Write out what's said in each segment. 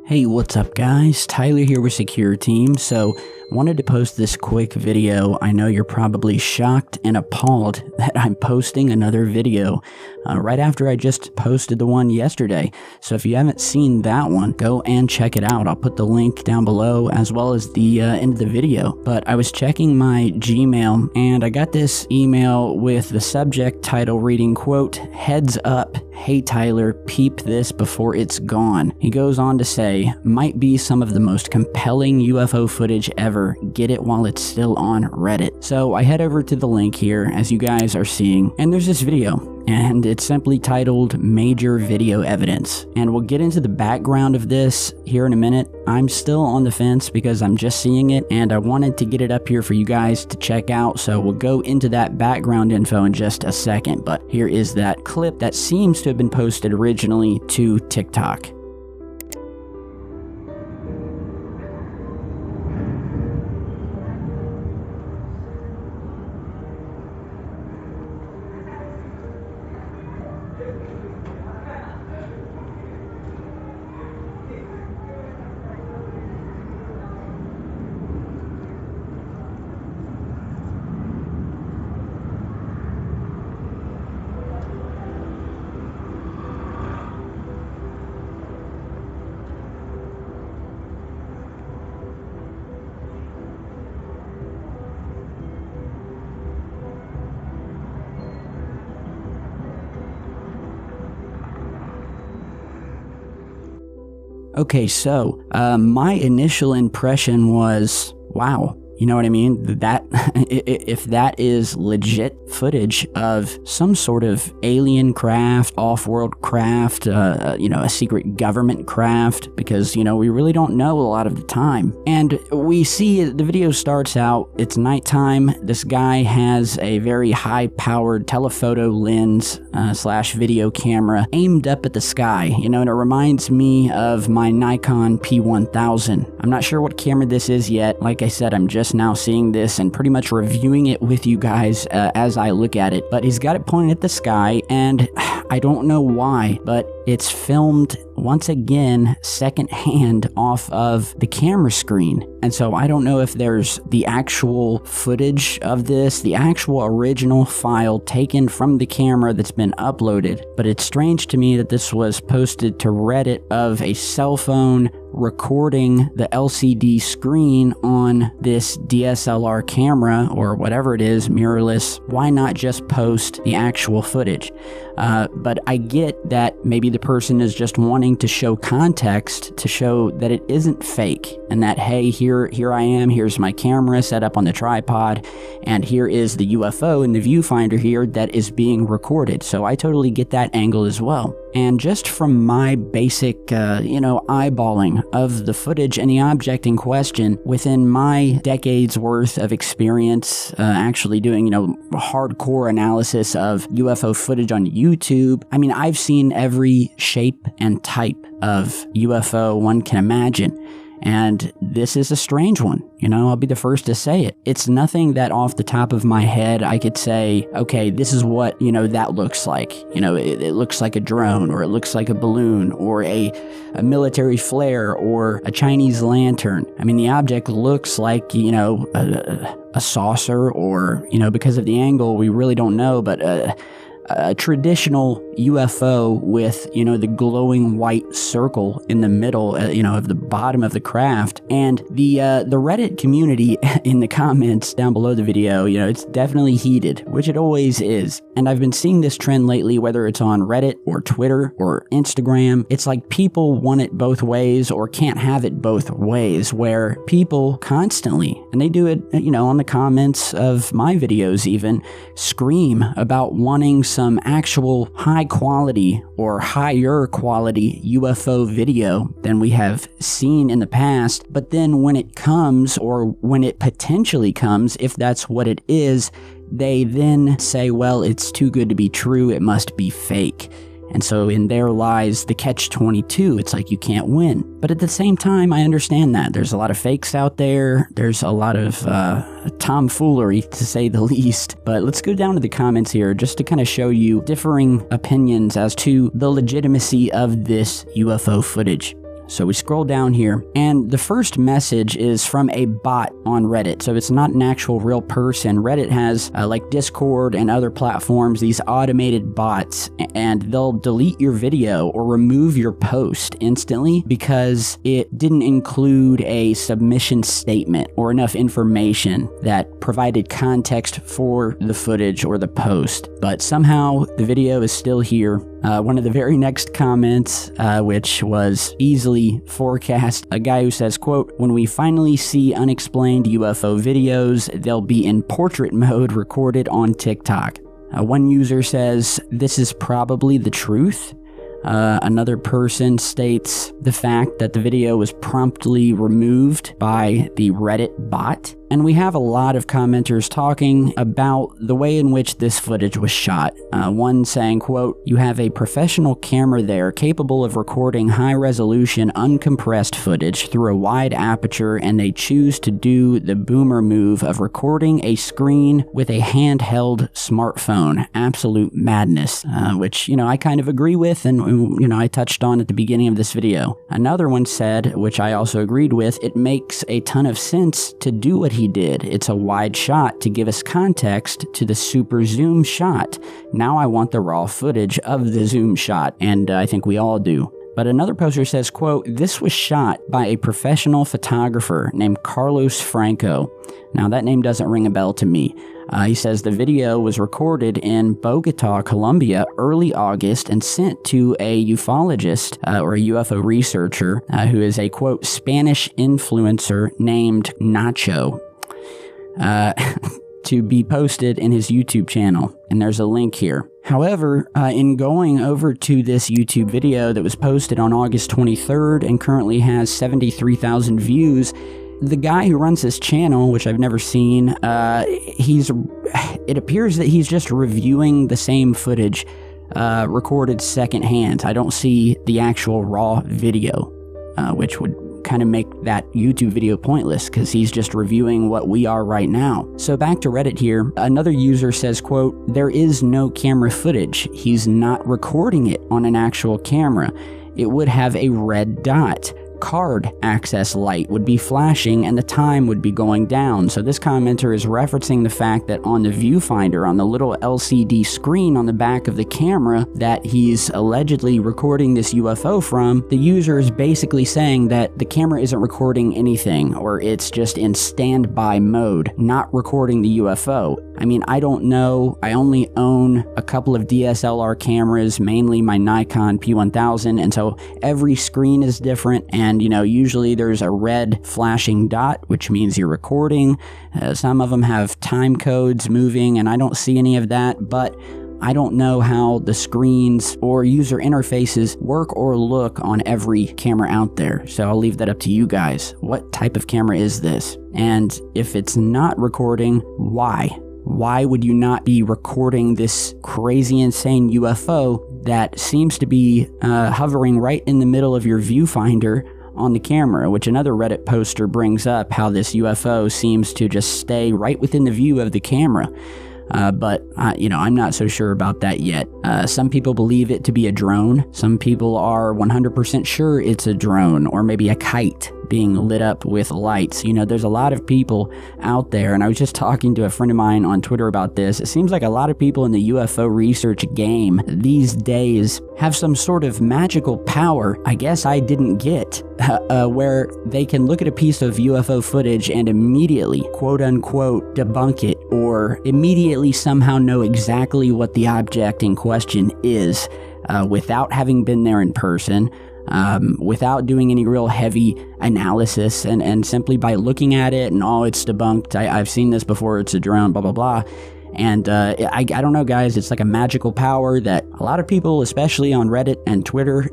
Hey, what's up guys? Tyler here with Secure Team. So, wanted to post this quick video. I know you're probably shocked and appalled that I'm posting another video right after I just posted the one yesterday. So if you haven't seen that one, go and check it out. I'll put the link down below as well as the end of the video. But I was checking my Gmail and I got this email with the subject title reading, quote, "Heads up, hey Tyler, peep this before it's gone." He goes on to say, "Might be some of the most compelling UFO footage ever. Get it while it's still on Reddit." So I head over to the link here, as you guys are seeing, and there's this video. And it's simply titled Major Video Evidence. And we'll get into the background of this here in a minute. I'm still on the fence because I'm just seeing it and I wanted to get it up here for you guys to check out. So we'll go into that background info in just a second. But here is that clip that seems to have been posted originally to TikTok. Okay, so my initial impression was, wow. You know what I mean? That if that is legit footage of some sort of alien craft, off-world craft, a secret government craft, because, we really don't know a lot of the time. And we see the video starts out, it's nighttime. This guy has a very high-powered telephoto lens / video camera aimed up at the sky, and it reminds me of my Nikon P1000. I'm not sure what camera this is yet. Like I said, I'm just now seeing this and pretty much reviewing it with you guys as I look at it. But he's got it pointed at the sky, and I don't know why, but it's filmed once again secondhand off of the camera screen. And so I don't know if there's the actual footage of this, the actual original file taken from the camera that's been uploaded. But it's strange to me that this was posted to Reddit of a cell phone recording the LCD screen on this DSLR camera or whatever it is, mirrorless. Why not just post the actual footage? But I get that maybe the person is just wanting to show context, to show that it isn't fake, and that, hey, here I am, here's my camera set up on the tripod, and here is the UFO in the viewfinder here that is being recorded. So I totally get that angle as well. And just from my basic, eyeballing of the footage and the object in question, within my decades worth of experience actually doing, hardcore analysis of UFO footage on YouTube, I mean, I've seen every shape and type of UFO one can imagine. And this is a strange one, I'll be the first to say it. It's nothing that off the top of my head I could say, okay, this is what, that looks like. It looks like a drone, or it looks like a balloon, or a military flare, or a Chinese lantern. I mean, the object looks like, a saucer, or, because of the angle, we really don't know, but a traditional UFO with, the glowing white circle in the middle, of the bottom of the craft. And the Reddit community in the comments down below the video, it's definitely heated, which it always is. And I've been seeing this trend lately, whether it's on Reddit or Twitter or Instagram. It's like people want it both ways or can't have it both ways, where people constantly, and they do it, on the comments of my videos even, scream about wanting some actual high quality or higher quality UFO video than we have seen in the past. But then when it comes, or when it potentially comes, if that's what it is, they then say, well, it's too good to be true, it must be fake. And so in there lies the catch-22. It's like you can't win. But at the same time, I understand that. There's a lot of fakes out there. There's a lot of tomfoolery, to say the least. But let's go down to the comments here just to kind of show you differing opinions as to the legitimacy of this UFO footage. So we scroll down here, and the first message is from a bot on Reddit. So it's not an actual real person. Reddit has, like Discord and other platforms, these automated bots, and they'll delete your video or remove your post instantly because it didn't include a submission statement or enough information that provided context for the footage or the post. But somehow the video is still here. One of the very next comments, which was easily forecast, a guy who says, quote, "When we finally see unexplained UFO videos, they'll be in portrait mode recorded on TikTok." One user says, "This is probably the truth." Another person states the fact that the video was promptly removed by the Reddit bot. And we have a lot of commenters talking about the way in which this footage was shot. One saying, quote, "You have a professional camera there capable of recording high-resolution, uncompressed footage through a wide aperture, and they choose to do the boomer move of recording a screen with a handheld smartphone. Absolute madness," which, I kind of agree with, and, I touched on at the beginning of this video. Another one said, which I also agreed with, "It makes a ton of sense to do what he did. It's a wide shot to give us context to the super zoom shot. Now I want the raw footage of the zoom shot," and I think we all do. But another poster says, quote, "This was shot by a professional photographer named Carlos Franco." Now that name doesn't ring a bell to me. He says the video was recorded in Bogota, Colombia, early August and sent to a ufologist or a UFO researcher who is a, quote, "Spanish influencer named Nacho." To be posted in his YouTube channel, and there's a link here. However, in going over to this YouTube video that was posted on August 23rd and currently has 73,000 views, the guy who runs this channel, which I've never seen, it appears that he's just reviewing the same footage recorded secondhand. I don't see the actual raw video, which would kind of make that YouTube video pointless because he's just reviewing what we are right now. So back to Reddit here, another user says, quote, "There is no camera footage. He's not recording it on an actual camera. It would have a red dot. Card access light would be flashing and the time would be going down." So this commenter is referencing the fact that on the viewfinder, on the little LCD screen on the back of the camera that he's allegedly recording this UFO from, the user is basically saying that the camera isn't recording anything, or it's just in standby mode, not recording the UFO. I mean, I don't know. I only own a couple of DSLR cameras, mainly my Nikon P1000, and so every screen is different, and usually there's a red flashing dot, which means you're recording. Some of them have time codes moving, and I don't see any of that, but I don't know how the screens or user interfaces work or look on every camera out there. So I'll leave that up to you guys. What type of camera is this? And if it's not recording, why? Why would you not be recording this crazy, insane UFO that seems to be hovering right in the middle of your viewfinder on the camera, which another Reddit poster brings up, how this UFO seems to just stay right within the view of the camera. But I'm not so sure about that yet. Some people believe it to be a drone. Some people are 100% sure it's a drone, or maybe a kite being lit up with lights. There's a lot of people out there, and I was just talking to a friend of mine on Twitter about this. It seems like a lot of people in the UFO research game these days have some sort of magical power, I guess I didn't get, where they can look at a piece of UFO footage and immediately, quote unquote, debunk it, or immediately somehow know exactly what the object in question is, without having been there in person. Without doing any real heavy analysis, and simply by looking at it and, oh, it's debunked, I've seen this before, it's a drone, blah, blah, blah. And I don't know, guys, it's like a magical power that a lot of people, especially on Reddit and Twitter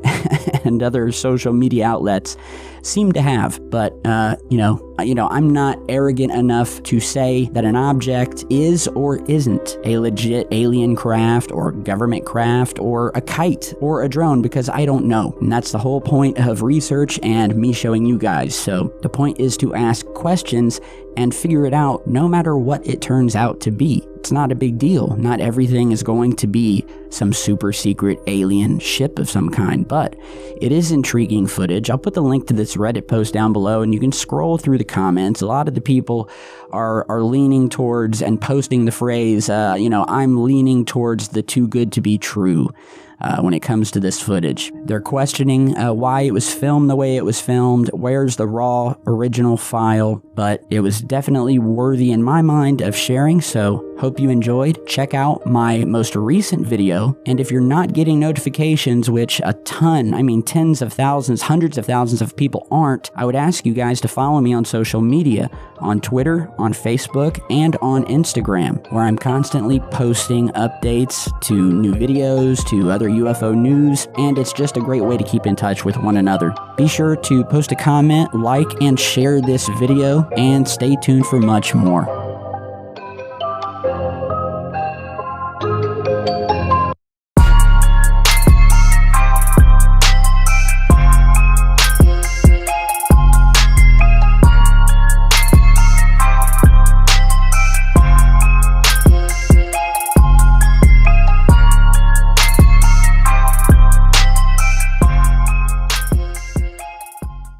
and other social media outlets, seem to have. But, I'm not arrogant enough to say that an object is or isn't a legit alien craft or government craft or a kite or a drone, because I don't know. And that's the whole point of research and me showing you guys. So the point is to ask questions and figure it out no matter what it turns out to be. It's not a big deal. Not everything is going to be some super secret alien ship of some kind, but it is intriguing footage. I'll put the link to this Reddit post down below, and you can scroll through the comments. A lot of the people are leaning towards and posting the phrase, I'm leaning towards the too good to be true. When it comes to this footage, they're questioning why it was filmed the way it was filmed, where's the raw original file, but it was definitely worthy in my mind of sharing, so hope you enjoyed. Check out my most recent video, and if you're not getting notifications, which a ton, tens of thousands, hundreds of thousands of people aren't, I would ask you guys to follow me on social media, on Twitter, on Facebook, and on Instagram, where I'm constantly posting updates to new videos, to other UFO news, and it's just a great way to keep in touch with one another. Be sure to post a comment, like, and share this video, and stay tuned for much more.